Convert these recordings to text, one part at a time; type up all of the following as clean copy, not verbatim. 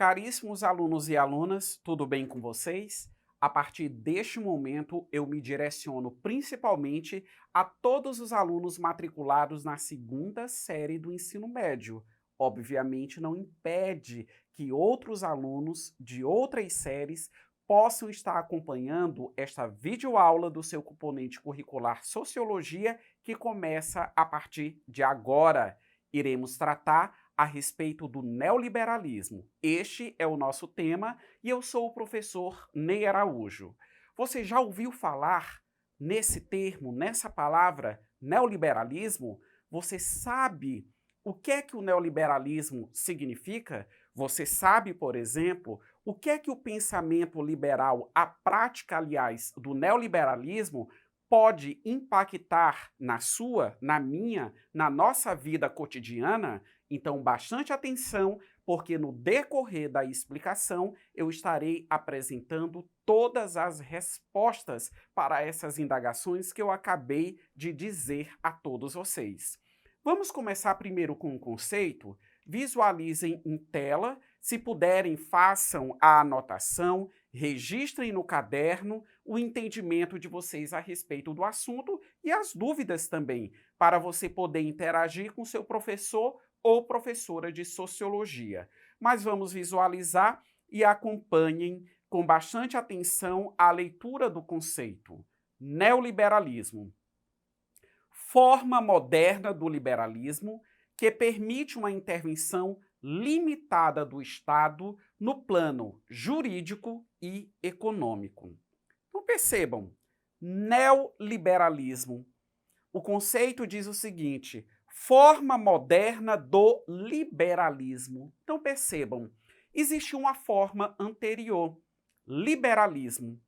Caríssimos alunos e alunas, tudo bem com vocês? A partir deste momento, eu me direciono principalmente a todos os alunos matriculados na segunda série do ensino médio. Obviamente, não impede que outros alunos de outras séries possam estar acompanhando esta videoaula do seu componente curricular Sociologia, que começa a partir de agora. Iremos tratar a respeito do neoliberalismo. Este é o nosso tema e eu sou o professor Ney Araújo. Você já ouviu falar nesse termo, nessa palavra, neoliberalismo? Você sabe o que o neoliberalismo significa? Você sabe, por exemplo, o que o pensamento liberal, a prática, aliás, do neoliberalismo pode impactar na sua, na minha, na nossa vida cotidiana? Então, bastante atenção, porque no decorrer da explicação eu estarei apresentando todas as respostas para essas indagações que eu acabei de dizer a todos vocês. Vamos começar primeiro com um conceito? Visualizem em tela, se puderem, façam a anotação, registrem no caderno o entendimento de vocês a respeito do assunto e as dúvidas também, para você poder interagir com seu professor ou professora de sociologia. Mas vamos visualizar e acompanhem com bastante atenção a leitura do conceito. Neoliberalismo. Forma moderna do liberalismo que permite uma intervenção limitada do Estado no plano jurídico e econômico. Então percebam, neoliberalismo. O conceito diz o seguinte: forma moderna do liberalismo. Então percebam, existe uma forma anterior, liberalismo,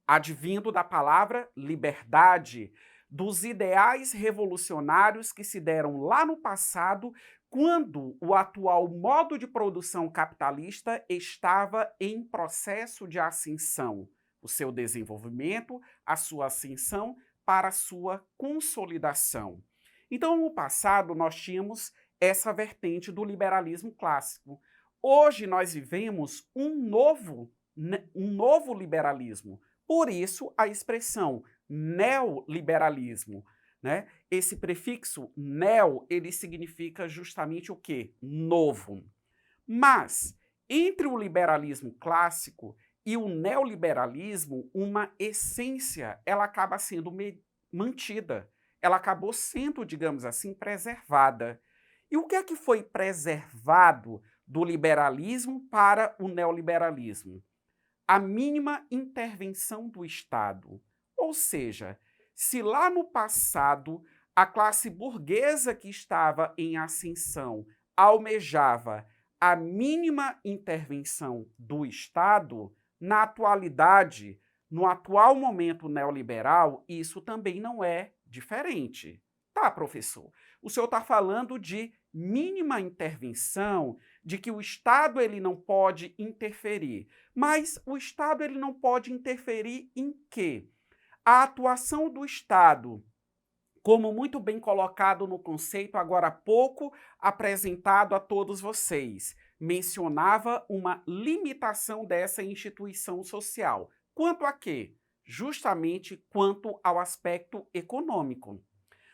advindo da palavra liberdade, dos ideais revolucionários que se deram lá no passado, quando o atual modo de produção capitalista estava em processo de ascensão. O seu desenvolvimento, a sua ascensão para a sua consolidação. Então, no passado, nós tínhamos essa vertente do liberalismo clássico. Hoje, nós vivemos um novo liberalismo. Por isso, a expressão neoliberalismo, né? Esse prefixo neo, ele significa justamente o quê? Novo. Mas, entre o liberalismo clássico e o neoliberalismo, uma essência, ela acaba sendo mantida. Ela acabou sendo, digamos assim, preservada. E o que é que foi preservado do liberalismo para o neoliberalismo? A mínima intervenção do Estado. Ou seja, se lá no passado a classe burguesa que estava em ascensão almejava a mínima intervenção do Estado, na atualidade, no atual momento neoliberal, isso também não é diferente. Tá, professor? O senhor está falando de mínima intervenção, de que o Estado ele não pode interferir. Mas o Estado ele não pode interferir em quê? A atuação do Estado, como muito bem colocado no conceito agora há pouco apresentado a todos vocês, mencionava uma limitação dessa instituição social. Quanto a quê? Justamente quanto ao aspecto econômico.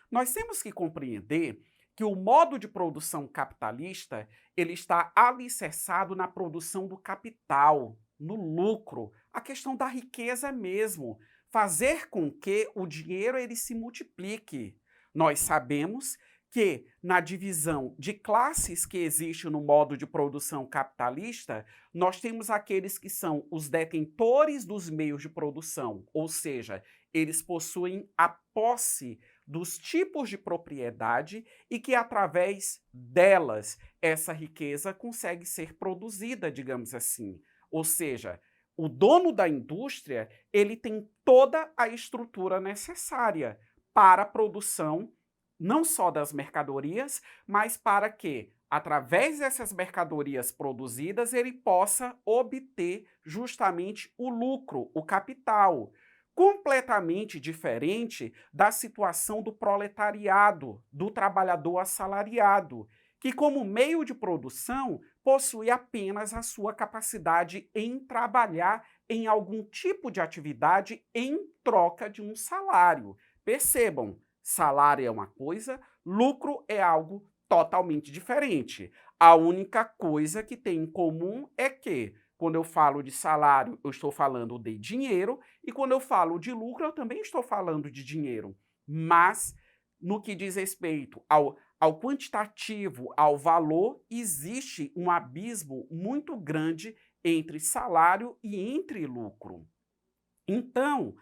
Nós temos que compreender que o modo de produção capitalista ele está alicerçado na produção do capital, no lucro, a questão da riqueza mesmo, fazer com que o dinheiro ele se multiplique. Nós sabemos que na divisão de classes que existe no modo de produção capitalista, nós temos aqueles que são os detentores dos meios de produção, ou seja, eles possuem a posse dos tipos de propriedade e que, através delas, essa riqueza consegue ser produzida, digamos assim. Ou seja, o dono da indústria, ele tem toda a estrutura necessária para a produção, não só das mercadorias, mas para que, através dessas mercadorias produzidas, ele possa obter justamente o lucro, o capital. Completamente diferente da situação do proletariado, do trabalhador assalariado, que, como meio de produção, possui apenas a sua capacidade em trabalhar em algum tipo de atividade em troca de um salário. Percebam, salário é uma coisa, lucro é algo totalmente diferente. A única coisa que tem em comum é que, quando eu falo de salário, eu estou falando de dinheiro, e quando eu falo de lucro, eu também estou falando de dinheiro. Mas, no que diz respeito ao quantitativo, ao valor, existe um abismo muito grande entre salário e entre lucro. Então,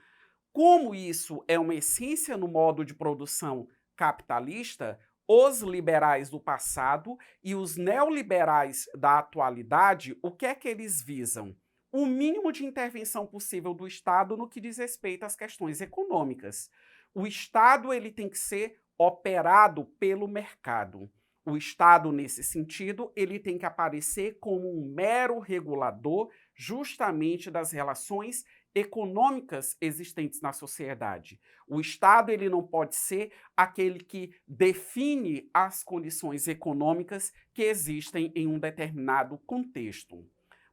como isso é uma essência no modo de produção capitalista, os liberais do passado e os neoliberais da atualidade, o que é que eles visam? O mínimo de intervenção possível do Estado no que diz respeito às questões econômicas. O Estado ele tem que ser operado pelo mercado. O Estado, nesse sentido, ele tem que aparecer como um mero regulador justamente das relações econômicas existentes na sociedade. O Estado ele não pode ser aquele que define as condições econômicas que existem em um determinado contexto.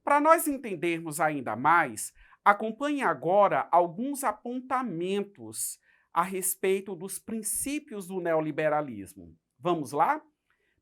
Para nós entendermos ainda mais, acompanhe agora alguns apontamentos a respeito dos princípios do neoliberalismo. Vamos lá?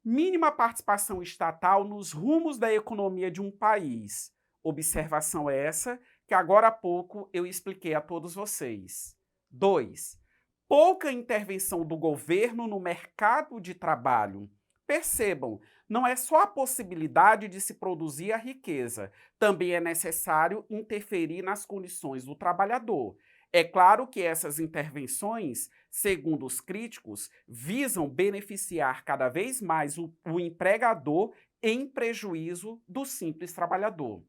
Mínima participação estatal nos rumos da economia de um país. Observação essa que agora há pouco eu expliquei a todos vocês. 2. Pouca intervenção do governo no mercado de trabalho. Percebam, não é só a possibilidade de se produzir a riqueza, também é necessário interferir nas condições do trabalhador. É claro que essas intervenções, segundo os críticos, visam beneficiar cada vez mais o empregador em prejuízo do simples trabalhador.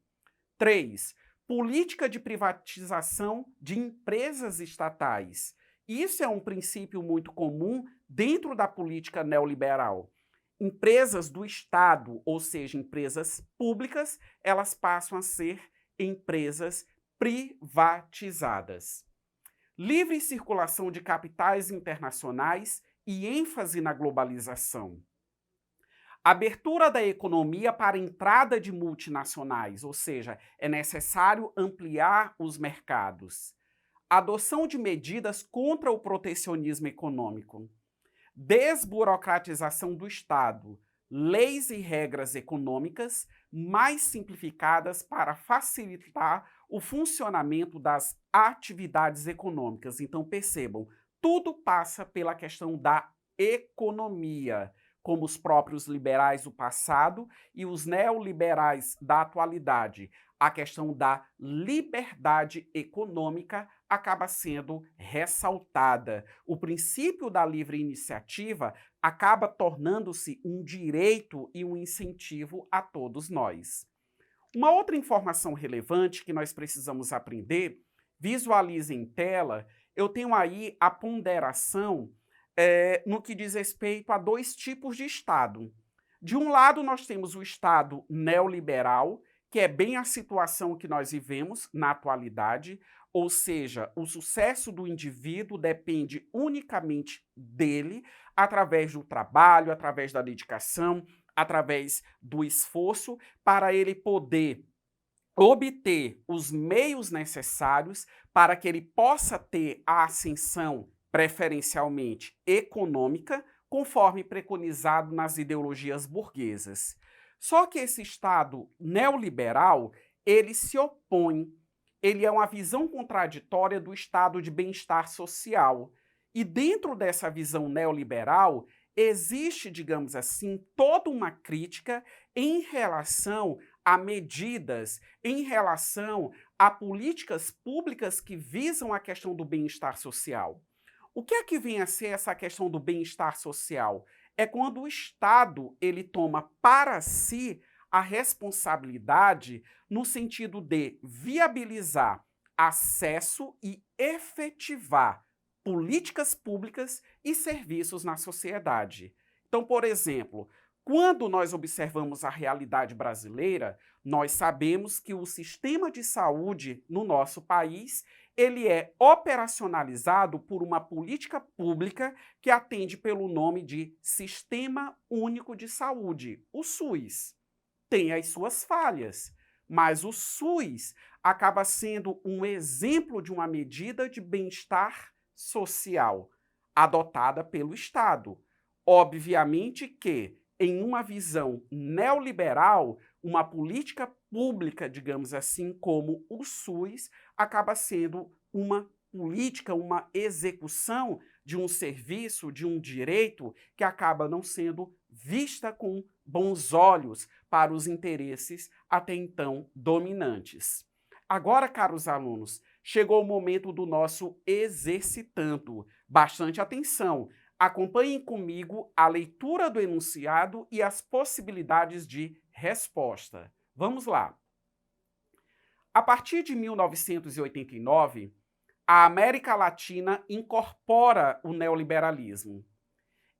3. Política de privatização de empresas estatais. Isso é um princípio muito comum dentro da política neoliberal. Empresas do Estado, ou seja, empresas públicas, elas passam a ser empresas privatizadas. Livre circulação de capitais internacionais e ênfase na globalização. Abertura da economia para a entrada de multinacionais, ou seja, é necessário ampliar os mercados. Adoção de medidas contra o protecionismo econômico. Desburocratização do Estado. Leis e regras econômicas mais simplificadas para facilitar o funcionamento das atividades econômicas. Então, percebam, tudo passa pela questão da economia, como os próprios liberais do passado e os neoliberais da atualidade. A questão da liberdade econômica acaba sendo ressaltada. O princípio da livre iniciativa acaba tornando-se um direito e um incentivo a todos nós. Uma outra informação relevante que nós precisamos aprender, visualize em tela, eu tenho aí a ponderação no que diz respeito a dois tipos de Estado. De um lado, nós temos o Estado neoliberal, que é bem a situação que nós vivemos na atualidade, ou seja, o sucesso do indivíduo depende unicamente dele, através do trabalho, através da dedicação, através do esforço, para ele poder obter os meios necessários para que ele possa ter a ascensão preferencialmente econômica, conforme preconizado nas ideologias burguesas. Só que esse Estado neoliberal, ele se opõe, ele é uma visão contraditória do estado de bem-estar social. E dentro dessa visão neoliberal, existe, digamos assim, toda uma crítica em relação a medidas, em relação a políticas públicas que visam a questão do bem-estar social. O que é que vem a ser essa questão do bem-estar social? É quando o Estado ele toma para si a responsabilidade no sentido de viabilizar acesso e efetivar políticas públicas e serviços na sociedade. Então, por exemplo, quando nós observamos a realidade brasileira, nós sabemos que o sistema de saúde no nosso país ele é operacionalizado por uma política pública que atende pelo nome de Sistema Único de Saúde, o SUS. Tem as suas falhas, mas o SUS acaba sendo um exemplo de uma medida de bem-estar social adotada pelo Estado. Obviamente que, em uma visão neoliberal, uma política pública, digamos assim, como o SUS, acaba sendo uma política, uma execução de um serviço, de um direito que acaba não sendo vista com bons olhos para os interesses até então dominantes. Agora, caros alunos, chegou o momento do nosso exercitando. Bastante atenção. Acompanhem comigo a leitura do enunciado e as possibilidades de resposta. Vamos lá. A partir de 1989, a América Latina incorpora o neoliberalismo.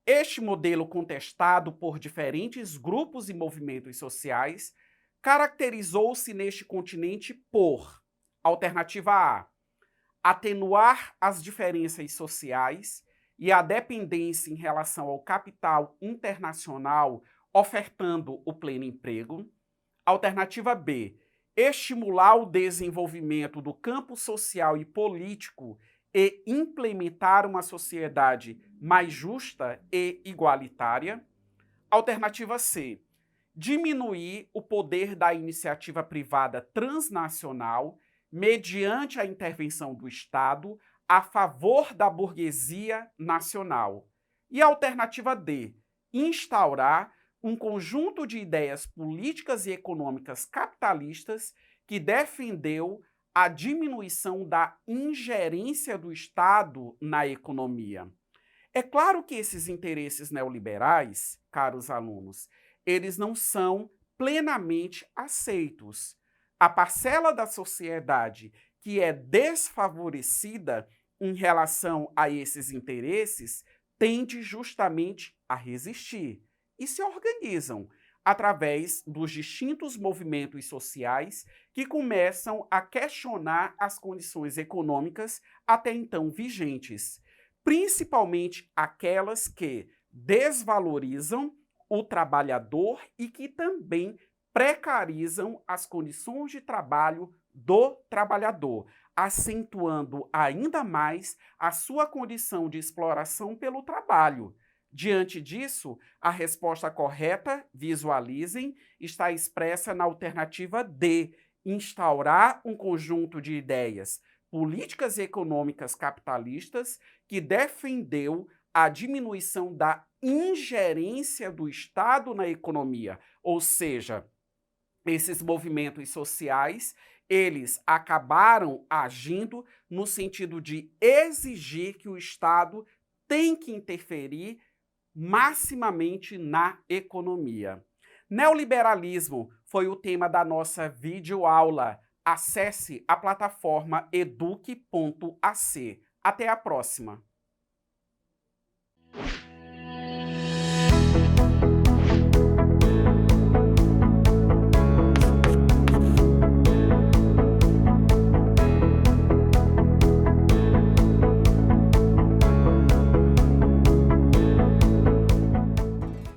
Este modelo, contestado por diferentes grupos e movimentos sociais, caracterizou-se neste continente por: alternativa A, atenuar as diferenças sociais e a dependência em relação ao capital internacional, ofertando o pleno emprego. Alternativa B, estimular o desenvolvimento do campo social e político e implementar uma sociedade mais justa e igualitária. Alternativa C, diminuir o poder da iniciativa privada transnacional mediante a intervenção do Estado a favor da burguesia nacional. E a alternativa D, instaurar um conjunto de ideias políticas e econômicas capitalistas que defendeu a diminuição da ingerência do Estado na economia. É claro que esses interesses neoliberais, caros alunos, eles não são plenamente aceitos. A parcela da sociedade que é desfavorecida em relação a esses interesses tende justamente a resistir e se organizam através dos distintos movimentos sociais que começam a questionar as condições econômicas até então vigentes, principalmente aquelas que desvalorizam o trabalhador e que também precarizam as condições de trabalho do trabalhador, acentuando ainda mais a sua condição de exploração pelo trabalho. Diante disso, a resposta correta, visualizem, está expressa na alternativa D, instaurar um conjunto de ideias políticas e econômicas capitalistas que defendeu a diminuição da ingerência do Estado na economia, ou seja, esses movimentos sociais, eles acabaram agindo no sentido de exigir que o Estado tem que interferir maximamente na economia. Neoliberalismo foi o tema da nossa videoaula. Acesse a plataforma eduque.ac. Até a próxima!